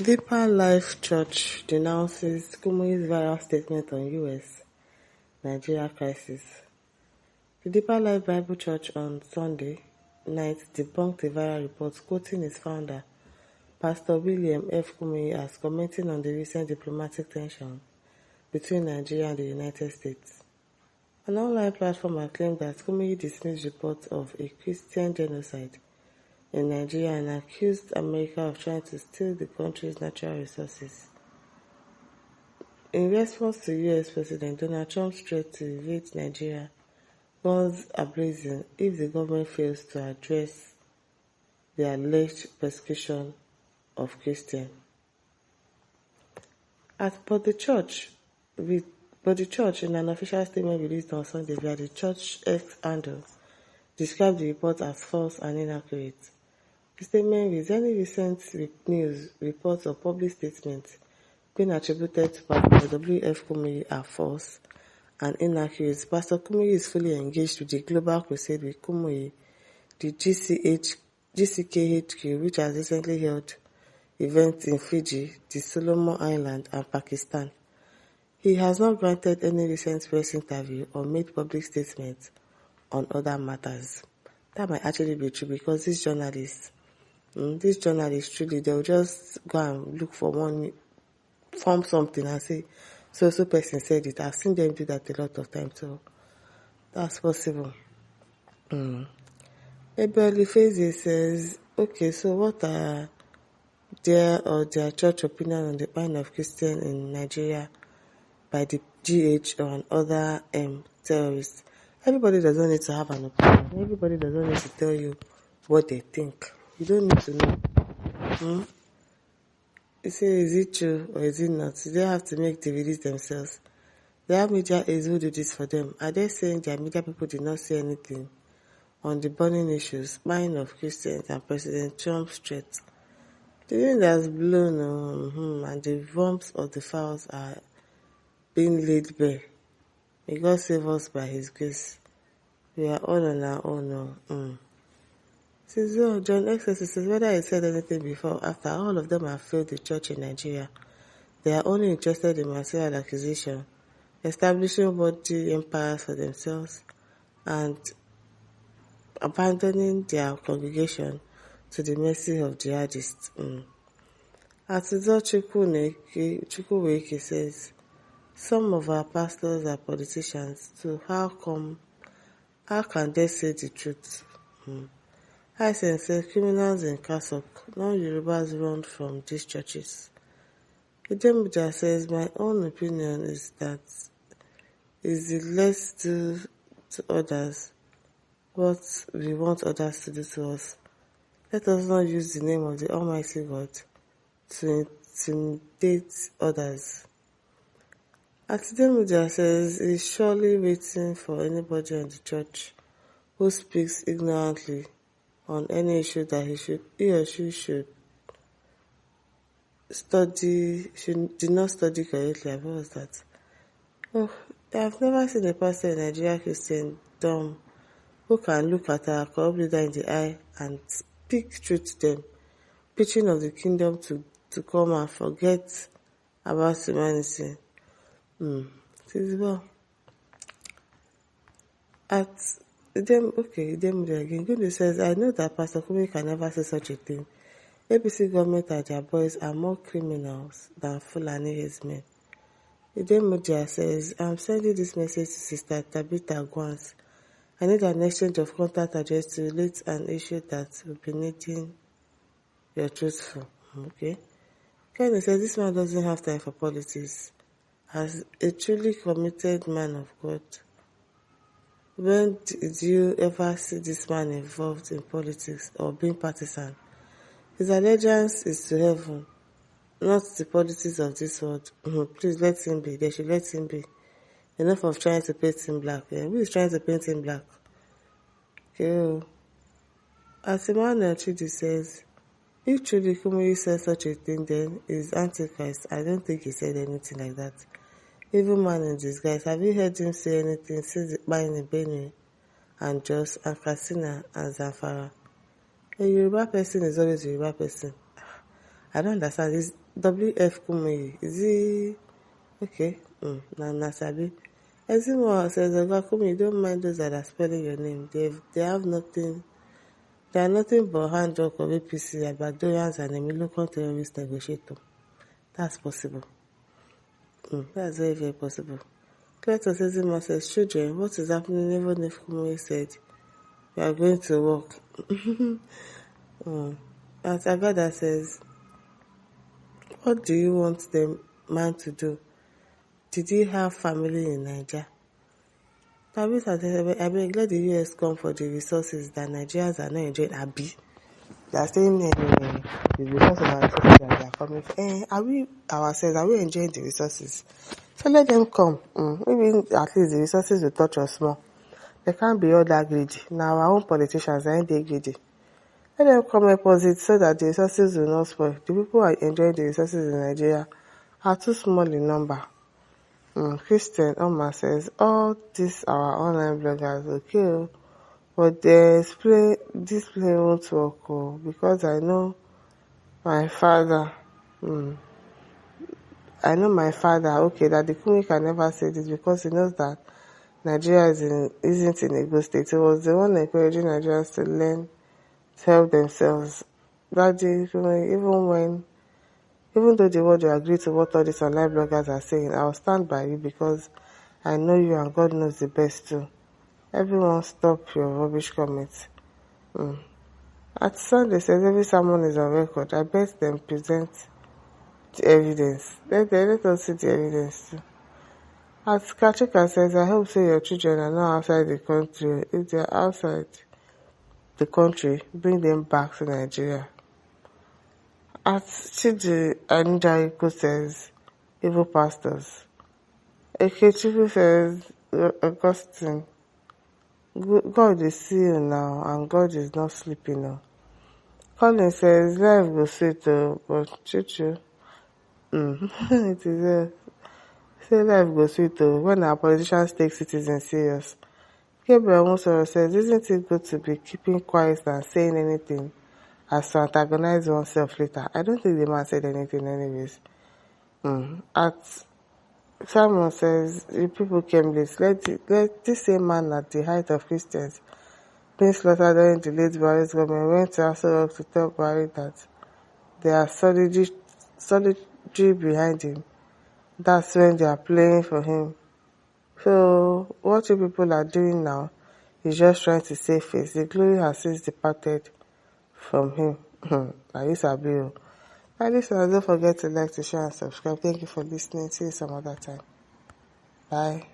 Deeper Life Church denounces Kumuyi's viral statement on U.S.-Nigeria crisis. The Deeper Life Bible Church on Sunday night debunked a viral report quoting its founder, Pastor William F. Kumuyi, as commenting on the recent diplomatic tension between Nigeria and the United States. An online platform has claimed that Kumuyi dismissed reports of a Christian genocide in Nigeria and accused America of trying to steal the country's natural resources. In response to U.S. President Donald Trump's threat to invade Nigeria, guns ablazing if the government fails to address the alleged persecution of Christians. But the church, in an official statement released on Sunday via the church X handle, described the report as false and inaccurate. The statement reads, any recent news reports or public statements being attributed to Pastor W.F. Kumuyi are false and inaccurate. Pastor Kumuyi is fully engaged with the Global Crusade with Kumuyi, the GCKHQ, which has recently held events in Fiji, the Solomon Islands, and Pakistan. He has not granted any recent press interview or made public statements on other matters. That might actually be true because these journalists truly, they'll just go and look for form something and say, so person said it. I've seen them do that a lot of times, so that's possible. Ebeli Feze says, okay, so what are their church opinion on the ban of Christian in Nigeria by the GH or other terrorists? Everybody doesn't need to have an opinion. Everybody doesn't need to tell you what they think. You don't need to know. You say, is it true or is it not? They have to make the release themselves. They have media aides who do this for them. Are they saying their media people did not say anything on the burning issues, buying of Christians and President Trump's threat? The wind has blown and the worms of the fowls are being laid bare. May God save us by His grace. We are all on our own. So John X says, whether I said anything before or after, all of them have failed the church in Nigeria. They are only interested in material accusation, establishing worldly empires for themselves, and abandoning their congregation to the mercy of jihadists. Atizo Chukwuweke says, some of our pastors are politicians, so how can they say the truth? Hysen says, criminals in Kasok, non-Yorubas run from these churches. Idembuja says, my own opinion is that the let's do to others what we want others to do to us. Let us not use the name of the Almighty God to intimidate others. Atidemuja says, he's surely waiting for anybody in the church who speaks ignorantly on any issue that he or she should did not study correctly. What was that? I've never seen a pastor in Nigeria Christendom who can look at our corrupt leader in the eye and speak truth to them, preaching of the kingdom to come and forget about humanity. It is well. Again. Good says, I know that Pastor Kumuyi can never say such a thing. APC government and their boys are more criminals than Fulani headsmen. Idemudia says, I'm sending this message to Sister Tabitha Gwans. I need an exchange of contact address to relate an issue that will be needing your truthful. Okay. Kenny says, this man doesn't have time for politics. As a truly committed man of God, when did you ever see this man involved in politics or being partisan? His allegiance is to heaven, not the politics of this world. Please let him be. They should let him be. Enough of trying to paint him black. Who is trying to paint him black? Okay. As Emmanuel Chidi says, if truly Kumuyi said such a thing, then is Antichrist. I don't think he said anything like that. Evil man in disguise. Have you heard him say anything since buying in Benue and Jos and Katsina and Zamfara? A Yoruba person is always a Yoruba person. I don't understand. Is WF Kumuyi? Is he okay? Na Sabi. Ezimo says, Oga Kumuyi, don't mind those that are spelling your name. They have nothing. They are nothing but handwork of APC, Abadorians, and a militant terrorist negotiator. That's possible. That's very, very possible. Cletus Ezimo says, children, what is happening even if Kumuyi said, we are going to work? And Agada says, what do you want the man to do? Did he have family in Nigeria? Tabitha says, I beg, let the US come for the resources that Nigerians are not enjoying. Abi, they are saying the resources are resources that they are coming from. Are we ourselves, are we enjoying the resources? So let them come. Maybe at least the resources will touch us more. They can't be all that greedy. Now our own politicians are they greedy. Let them come opposite so that the resources will not spoil. The people who are enjoying the resources in Nigeria are too small in number. Christian Oma says, all these our online bloggers, okay, but this play won't work, because I know my father. I know my father, okay, that the Kumuyi can never say this because he knows that Nigeria isn't in a good state. He was the one encouraging Nigerians to learn, to help themselves. That day, even though the world will agree to what all these online bloggers are saying, I'll stand by you because I know you and God knows the best too. Everyone stop your rubbish comments. At Sunday says every sermon is on record. I bet them present the evidence. Let us see the evidence too. At Kachika says, I hope so your children are not outside the country. If they are outside the country, bring them back to Nigeria. At Chidi Anjariko says, evil pastors. Ekechiku says, Augustine, God is see you now and God is not sleeping now. Colin says, life go sweet, but choo-choo. It is say life go sweet when our politicians take citizens serious. Gabriel Musoro says, isn't it good to be keeping quiet and saying anything as to antagonize oneself later? I don't think the man said anything anyways. At Simon says, the people came late. Let this same man at the height of Christians being slaughtered during the late Buhari's government went to Aso Rock to tell Buhari that there are solidary behind him. That's when they are playing for him. So what you people are doing now is just trying to save face. The glory has since departed from him. Ayisabiyo. And listeners, don't forget to like, to share and subscribe. Thank you for listening. See you some other time. Bye.